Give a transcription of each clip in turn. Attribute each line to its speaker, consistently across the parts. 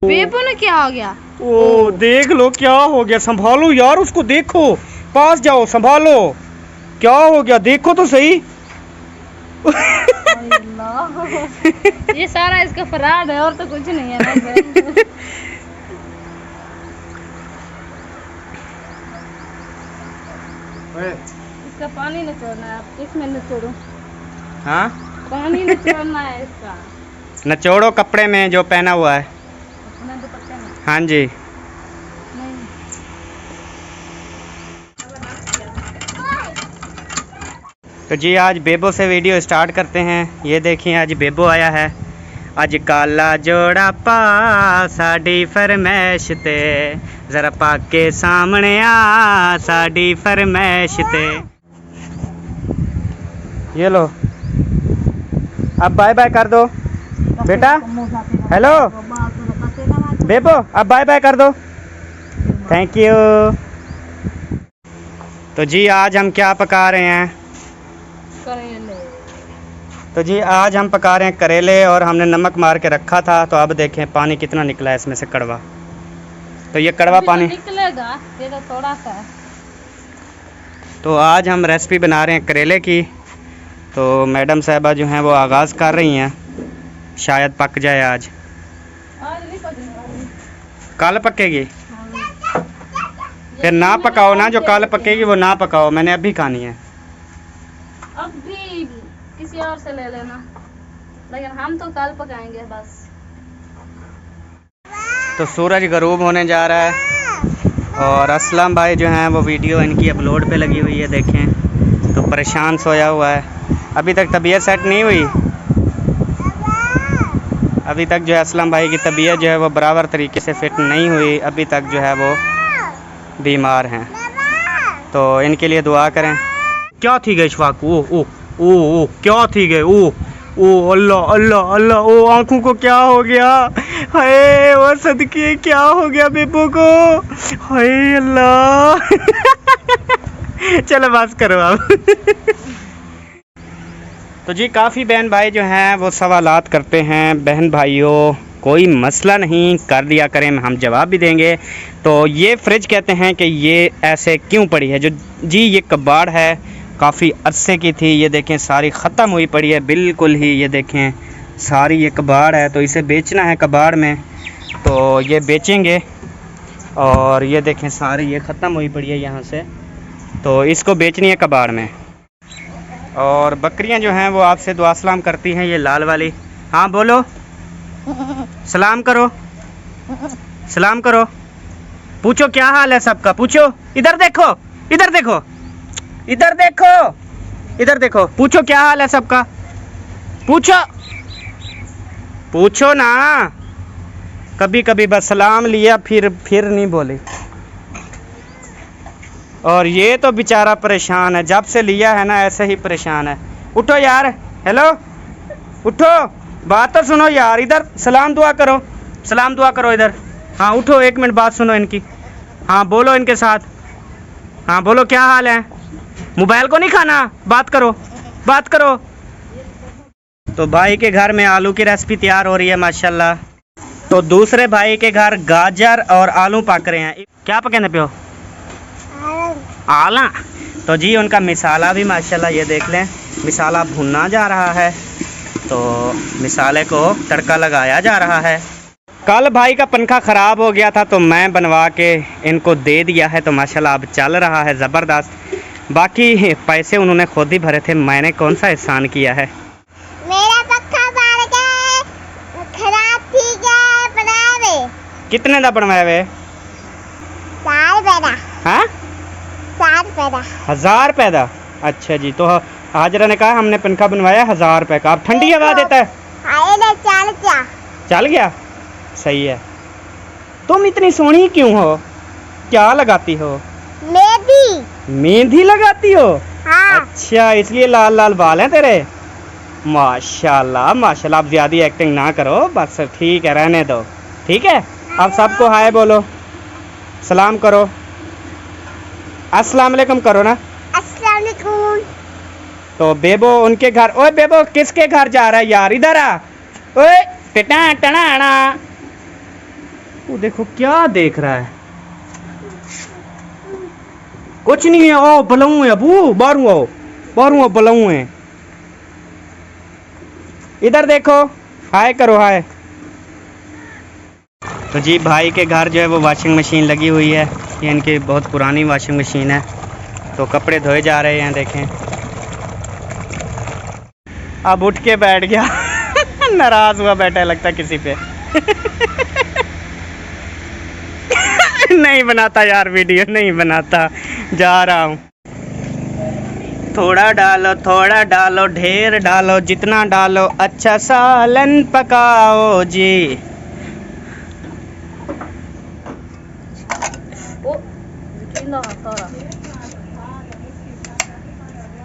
Speaker 1: बेबो ने क्या हो गया?
Speaker 2: ओ देख लो क्या हो गया। संभालो यार उसको, देखो पास जाओ, संभालो क्या हो गया, देखो तो सही।
Speaker 1: ये सारा इसका फराड है और तो कुछ नहीं है ना। इसका पानी निचोड़ना है, आप इसमें निचोड़ो।
Speaker 2: हाँ
Speaker 1: पानी निचोड़ना है इसका।
Speaker 2: निचोड़ो कपड़े में जो पहना हुआ है।
Speaker 1: अपने दुपट्टे में?
Speaker 2: हाँ जी।
Speaker 1: नहीं।
Speaker 2: तो जी आज बेबो से वीडियो स्टार्ट करते हैं। ये देखिए आज बेबो आया है। आज काला जोड़ा पा साड़ी फरमैश ते, जरा पाके सामने आ साड़ी फरमैश ते। ये लो, अब बाय बाय कर दो बेटा। हेलो बेबो, अब बाय बाय कर दो। Thank you. तो जी आज हम क्या पका रहे हैं?
Speaker 1: करेले।
Speaker 2: तो जी आज हम पका रहे हैं करेले, और हमने नमक मार के रखा था। तो अब देखें पानी कितना निकला है इसमें से, कड़वा। तो ये कड़वा पानी
Speaker 1: तो निकलेगा, ये तो थोड़ा सा है।
Speaker 2: तो आज हम रेसिपी बना रहे हैं करेले की। तो मैडम साहबा जो हैं वो आगाज़ कर रही हैं, शायद पक जाए आज।
Speaker 1: आज नहीं पकने वाली।
Speaker 2: कल पकेगी? फिर ना पकाओ ना, जो कल पकेगी वो ना पकाओ, मैंने अभी खानी है।
Speaker 1: अब भी किसी और से ले लेना, लेकिन हम तो कल पकाएंगे बस।
Speaker 2: तो सूरज गरूब होने जा रहा है, और असलम भाई जो हैं वो वीडियो इनकी अपलोड पे लगी हुई है, देखें। तो परेशान सोया हुआ है, अभी तक तबीयत सेट नहीं हुई। अभी तक जो है असलम भाई की तबीयत जो है वो बराबर तरीके से फिट नहीं हुई, अभी तक जो है वो बीमार हैं। तो इनके लिए दुआ करें। क्या थी गई शफाक? ओ ओ ओ ओ क्या थी गई? ओ ओ अल्लाह अल्लाह अल्लाह, ओ आँखों को क्या हो गया? हाय वो सदके क्या हो गया बेबू को? हाय अल्लाह। चलो बस करो अब। तो जी काफ़ी बहन भाई जो हैं वो सवालात करते हैं। बहन भाइयों कोई मसला नहीं, कर दिया करें, हम जवाब भी देंगे। तो ये फ्रिज कहते हैं कि ये ऐसे क्यों पड़ी है? जो जी ये कबाड़ है, काफ़ी अरसे की थी। ये देखें सारी ख़त्म हुई पड़ी है बिल्कुल ही। ये देखें सारी ये कबाड़ है, तो इसे बेचना है कबाड़ में, तो ये बेचेंगे। और ये देखें सारी ये ख़त्म हुई पड़ी है यहाँ से, तो इसको बेचनी है कबाड़ में। और बकरियां जो हैं वो आपसे दुआ सलाम करती हैं, ये लाल वाली। हाँ बोलो, सलाम करो, सलाम करो। पूछो क्या हाल है सबका, पूछो। इधर देखो, इधर देखो, इधर देखो, इधर देखो, पूछो क्या हाल है सबका, पूछो, पूछो ना। कभी कभी बस सलाम लिया, फिर नहीं बोली। और ये तो बेचारा परेशान है, जब से लिया है ना ऐसे ही परेशान है। उठो यार, हेलो उठो, बात तो सुनो यार, इधर सलाम दुआ करो, सलाम दुआ करो इधर। हाँ उठो, एक मिनट बात सुनो इनकी। हाँ बोलो इनके साथ, हाँ बोलो क्या हाल है। मोबाइल को नहीं खाना, बात करो, बात करो। तो भाई के घर में आलू की रेसिपी तैयार हो रही है माशाल्लाह। तो दूसरे भाई के घर गाजर और आलू पक रहे हैं। क्या पकाने पे हो? आला। तो जी उनका मिसाला भी माशाल्लाह, ये देख लें, मिसाला भुना जा रहा है। तो मिसाले को तड़का लगाया जा रहा है। कल भाई का पंखा ख़राब हो गया था, तो मैं बनवा के इनको दे दिया है। तो माशाल्लाह अब चल रहा है ज़बरदस्त। बाकी पैसे उन्होंने खुद ही भरे थे, मैंने कौन सा एहसान किया है।
Speaker 3: मेरा पंखा खराब थी गया, बनावे
Speaker 2: कितने का बनवाया वे?
Speaker 3: 4 पैदा।
Speaker 2: हाँ
Speaker 3: 4 पैदा।
Speaker 2: 1000 रुपये का? अच्छा जी। तो हाजरा ने कहा हमने पंखा बनवाया 1000 रुपये का। अब ठंडी हवा देता है।
Speaker 3: चल क्या?
Speaker 2: चल गया, सही है। तुम इतनी सोहनी क्यों हो? क्या लगाती हो?
Speaker 3: मेहंदी।
Speaker 2: मेहंदी लगाती हो?
Speaker 3: हाँ।
Speaker 2: अच्छा इसलिए लाल लाल बाल हैं तेरे। माशाल्लाह माशाल्लाह। अब ज़्यादा एक्टिंग ना करो, बस ठीक है, रहने दो, ठीक है। अब सबको हाय बोलो, सलाम करो, अस्सलाम वालेकुम करो ना।
Speaker 3: अस्सलाम वालेकुम।
Speaker 2: तो बेबो उनके घर, ओए बेबो किसके घर जा रहा है यार, इधर आ। ओए टना टना। वो देखो क्या देख रहा है। कुछ नहीं है। ओ बलऊ है अबू, बारू बलऊ है। इधर देखो, हाय करो हाय। तो जी भाई के घर जो है वो वॉशिंग मशीन लगी हुई है। ये इनकी बहुत पुरानी वॉशिंग मशीन है। तो कपड़े धोए जा रहे हैं, देखें। अब उठ के बैठ गया। नाराज हुआ बैठा है लगता किसी पे। नहीं बनाता यार, वीडियो नहीं बनाता, जा रहा हूँ। थोड़ा डालो ढेर डालो, जितना डालो अच्छा सालन पकाओ जी।
Speaker 1: ओ गिला सारा।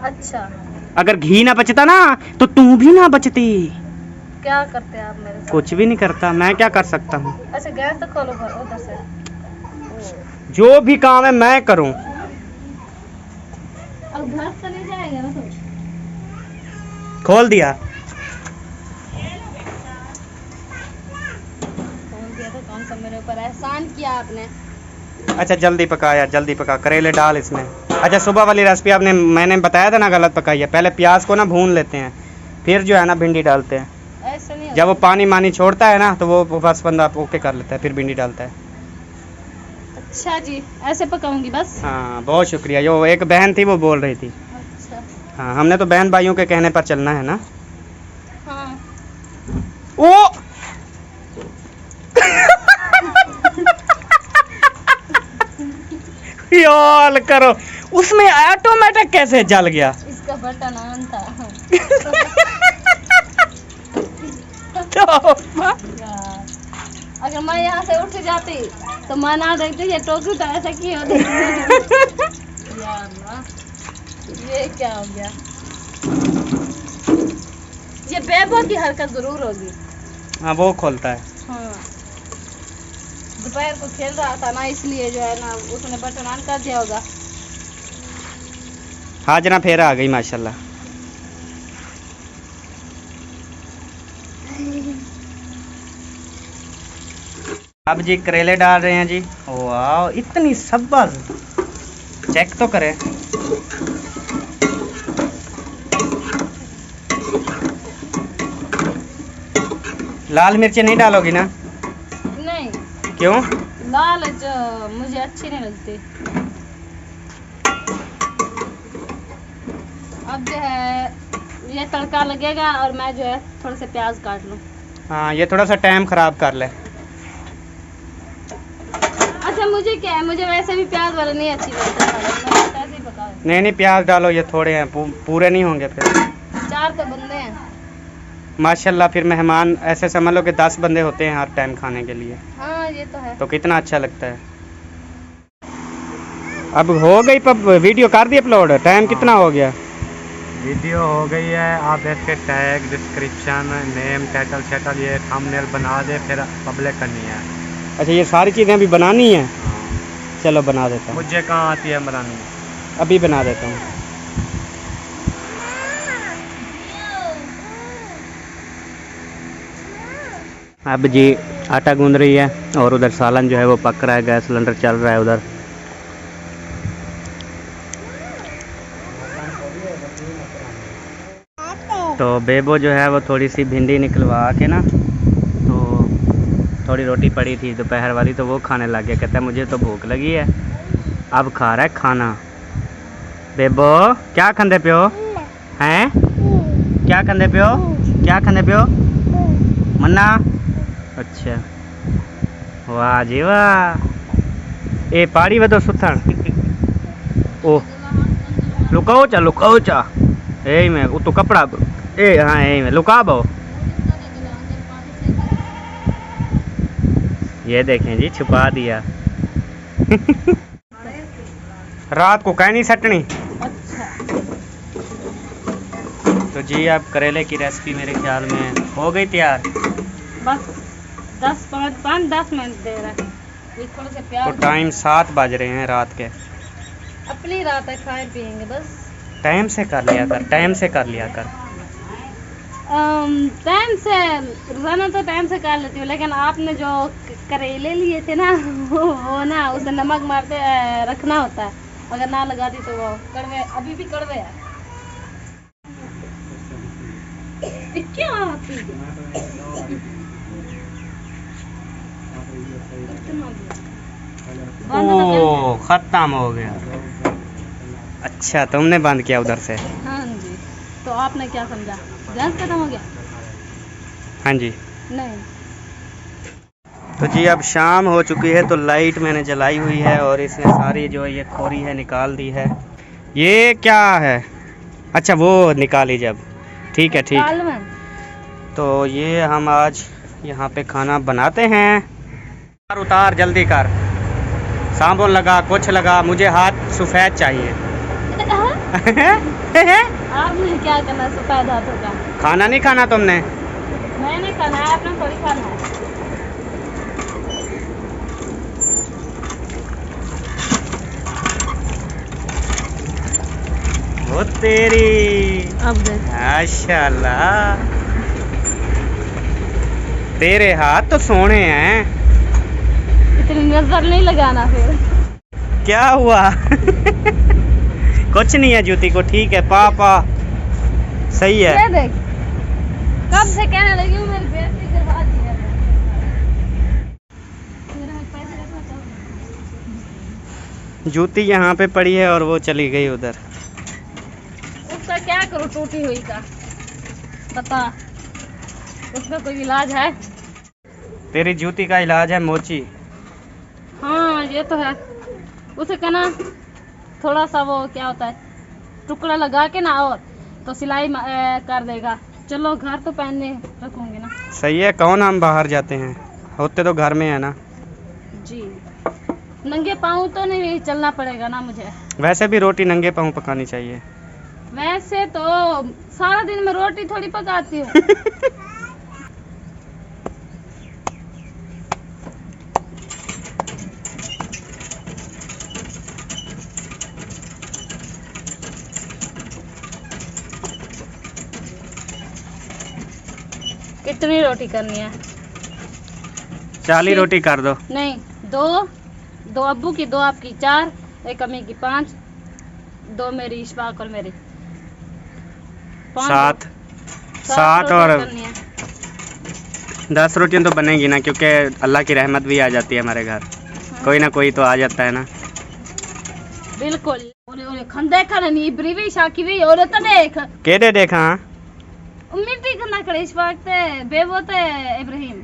Speaker 1: अच्छा
Speaker 2: अगर घी ना बचता ना तो तू भी ना बचती।
Speaker 1: क्या करते हैं आप मेरे साथ?
Speaker 2: कुछ भी नहीं करता, मैं क्या कर सकता हूँ।
Speaker 1: अच्छा गैस तो खोलो उधर से।
Speaker 2: जो भी काम है मैं करूँ।
Speaker 1: अब घर तो नहीं जाएगा ना तो?
Speaker 2: खोल दिया।
Speaker 1: फोन किया तो कौन सा मेरे ऊपर एहसान किया आपने।
Speaker 2: अच्छा जल्दी पका यार, जल्दी पका, करेले डाल इसमें। अच्छा सुबह वाली रेसिपी आपने, मैंने बताया था ना, गलत पकाई है। पहले प्याज को ना भून लेते हैं, फिर जो है ना भिंडी डालते हैं।
Speaker 1: ऐसा नहीं
Speaker 2: जब वो पानी मानी छोड़ता है ना तो वो बस बंदा ओके कर लेता है, फिर भिंडी डालता है।
Speaker 1: अच्छा जी, ऐसे पकाऊंगी बस।
Speaker 2: हाँ बहुत शुक्रिया। जो एक बहन थी वो बोल रही थी।
Speaker 1: अच्छा
Speaker 2: हाँ हमने तो बहन भाइयों के कहने पर चलना है ना।
Speaker 1: हाँ।
Speaker 2: ओ यार करो, उसमें ऑटोमेटिक कैसे जल गया?
Speaker 1: इसका बटन ऑन था। यार अगर मैं यहाँ से उठ जाती तो मैं ना देखती ये टोकरी तो ऐसा की होती। यार ना, ये क्या हो गया? ये बेबो की हरकत जरूर होगी।
Speaker 2: हाँ वो खोलता है।
Speaker 1: हाँ दोपहर को खेल रहा था ना, इसलिए जो है ना उसने बटन ऑन कर दिया होगा।
Speaker 2: हाजना फेरा आ गई माशाल्लाह। अब जी करेले डाल रहे हैं जी। वाह इतनी सब्ज़, चेक तो करें। लाल मिर्ची नहीं डालोगी ना?
Speaker 1: नहीं
Speaker 2: क्यों?
Speaker 1: लाल जो मुझे अच्छी नहीं लगती। अब जो है ये तड़का लगेगा और मैं जो है थोड़े से प्याज काट लूँ।
Speaker 2: हाँ ये थोड़ा सा टाइम ख़राब कर ले।
Speaker 1: अच्छा मुझे क्या है, मुझे वैसे भी प्याज वाला नहीं अच्छी लगती है, मैं ऐसे ही पका।
Speaker 2: नहीं प्याज डालो, ये थोड़े हैं, पूरे नहीं होंगे फिर।
Speaker 1: 4 तो बंदे हैं
Speaker 2: माशाल्लाह। फिर मेहमान ऐसे समझ लो कि 10 बंदे होते हैं हर टाइम खाने के लिए।
Speaker 1: हाँ ये तो है।
Speaker 2: तो कितना अच्छा लगता है। अब हो गई पब वीडियो कर दी अपलोड? टाइम कितना हो गया?
Speaker 4: वीडियो हो गई है। आप इसके tag, description, name, title settle ये थंबनेल बना दे, फिर पब्लिक करनी है।
Speaker 2: अच्छा ये सारी चीज़ें अभी बनानी है? चलो बना देता हूँ।
Speaker 4: मुझे कहाँ आती है बनानी?
Speaker 2: अभी बना देता हूँ। अब जी आटा गूंद रही है और उधर सालन जो है वो पक रहा है, गैस सिलेंडर चल रहा है उधर। तो बेबो जो है वो थोड़ी सी भिंडी निकलवा के ना, तो थोड़ी रोटी पड़ी थी दोपहर वाली, तो वो खाने लग गया। कहता है मुझे तो भूख लगी है। अब खा रहा है खाना। बेबो क्या खांदे पियो हैं? क्या खांदे पियो? क्या खांदे पियो मन्ना? अच्छा वाह जी वाह। ए पाड़ी वे तो सुथण। ओ लुकाओ चा ए में वो तो कपड़ा ए हाँ ए में लुका बो। ये देखें जी छुपा दिया। रात को कहीं नहीं सटनी।
Speaker 1: अच्छा
Speaker 2: तो जी अब करेले की रेसिपी मेरे ख्याल में हो गई तैयार।
Speaker 1: बस 10 मिनट दे रहा है। ये थोड़े से
Speaker 2: तो
Speaker 1: प्याज।
Speaker 2: टाइम 7 बज रहे हैं रात के।
Speaker 1: अपनी रात है, खाए पियेंगे बस।
Speaker 2: टाइम से कर लिया कर, टाइम से कर लिया कर।
Speaker 1: टाइम से रोजाना तो टाइम से कर लेती हूँ, लेकिन आपने जो करेले लिए थे ना वो ना उसे नमक मारते रखना होता है, अगर ना लगाती तो वो कड़वे, अभी भी कड़वे है। ये क्या आती है? बंद तो
Speaker 2: ओ खत्म हो गया। अच्छा तुमने बंद किया उधर से?
Speaker 1: कर- हाँ जी। तो आपने क्या समझा, गैस खत्म हो गया?
Speaker 2: हाँ जी।
Speaker 1: नहीं।
Speaker 2: तो जी अब शाम हो चुकी है, तो लाइट मैंने जलाई हुई है और इसने सारी जो ये खोरी है निकाल दी है। ये क्या है? अच्छा वो निकाली जब, ठीक है ठीक।
Speaker 1: कालवन।
Speaker 2: तो ये हम आज यहाँ पे खाना बनाते हैं। उतार जल्दी कर, साबुन लगा, कुछ लगा, मुझे हाथ सफ़ेद चाहिए।
Speaker 1: आपने क्या करना सफेद हाथों का?
Speaker 2: खाना नहीं खाना तुमने?
Speaker 1: मैंने खाना है, आपने थोड़ी खाना है।
Speaker 2: वो तेरी
Speaker 1: अब देख।
Speaker 2: माशाल्लाह, तेरे हाथ तो सोने हैं।
Speaker 1: इतनी नजर नहीं लगाना फिर।
Speaker 2: क्या हुआ? कुछ नहीं है ज्योति को, ठीक है पापा सही
Speaker 1: ये
Speaker 2: है।
Speaker 1: देख, कब से कहने लगी हूँ मेरी बेइज्जती करवा दी है। मेरा पैसे रखना चाहूँ।
Speaker 2: ज्योति यहाँ पे पड़ी है और वो चली गई उधर।
Speaker 1: उसका क्या करूँ टूटी हुई का, बता, उसका कोई इलाज है?
Speaker 2: तेरी ज्योति का इलाज है मोची।
Speaker 1: हाँ ये तो है। उसे कहना थोड़ा सा वो क्या होता है, टुकड़ा लगा के ना, और तो सिलाई कर देगा। चलो घर तो पहनने रखूंगी ना।
Speaker 2: सही है, कौन हम बाहर जाते हैं, होते तो घर में है ना।
Speaker 1: जी, नंगे पाँव तो नहीं चलना पड़ेगा ना मुझे।
Speaker 2: वैसे भी रोटी नंगे पाँव पकानी चाहिए।
Speaker 1: वैसे तो सारा दिन मैं रोटी थोड़ी पकाती हूँ। कितनी रोटी करनी है?
Speaker 2: 40 रोटी कर दो।
Speaker 1: नहीं, दो अब्बू की, 2 आपकी, 4, एक अम्मी की, 5, 2 मेरी, इशफाक और मेरी,
Speaker 2: 7
Speaker 1: 7
Speaker 2: और
Speaker 1: करनी है।
Speaker 2: 10 रोटियां तो बनेगी ना, क्योंकि अल्लाह की रहमत भी आ जाती है हमारे घर। कोई ना कोई तो आ जाता है ना।
Speaker 1: बिल्कुल। ओले ओले खंदे खननी ब्रीवी शाकी भी और तो देख
Speaker 2: केडे देखा
Speaker 1: मिट्टी करना करे इशफाक ते बेबो ते इब्राहिम।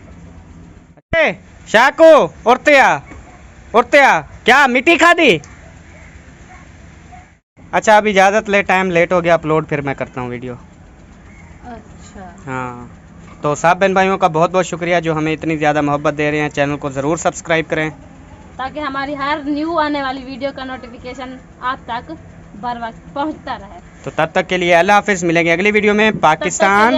Speaker 2: शाको उड़ते आ क्या मिट्टी खा दी? अच्छा अब इजाज़त ले, टाइम लेट हो गया, अपलोड फिर मैं करता हूँ वीडियो।
Speaker 1: अच्छा,
Speaker 2: हाँ तो सब बहन भाइयों का बहुत बहुत शुक्रिया जो हमें इतनी ज़्यादा मोहब्बत दे रहे हैं। चैनल को ज़रूर सब्सक्राइब करें
Speaker 1: ताकि हमारी हर न्यू आने वाली वीडियो का नोटिफिकेशन आप तक बर वक्त पहुंचता रहे।
Speaker 2: तो तब तक के लिए अल्लाह हाफिज़, मिलेंगे अगली वीडियो में। पाकिस्तान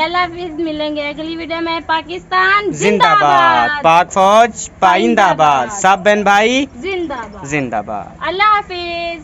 Speaker 1: मिलेंगे अगली वीडियो में। पाकिस्तान
Speaker 2: जिंदाबाद, पाक फौज पाइंदाबाद, सब बहन भाई
Speaker 1: जिंदाबाद।
Speaker 2: जिंदाबाद।
Speaker 1: अल्लाह हाफिज।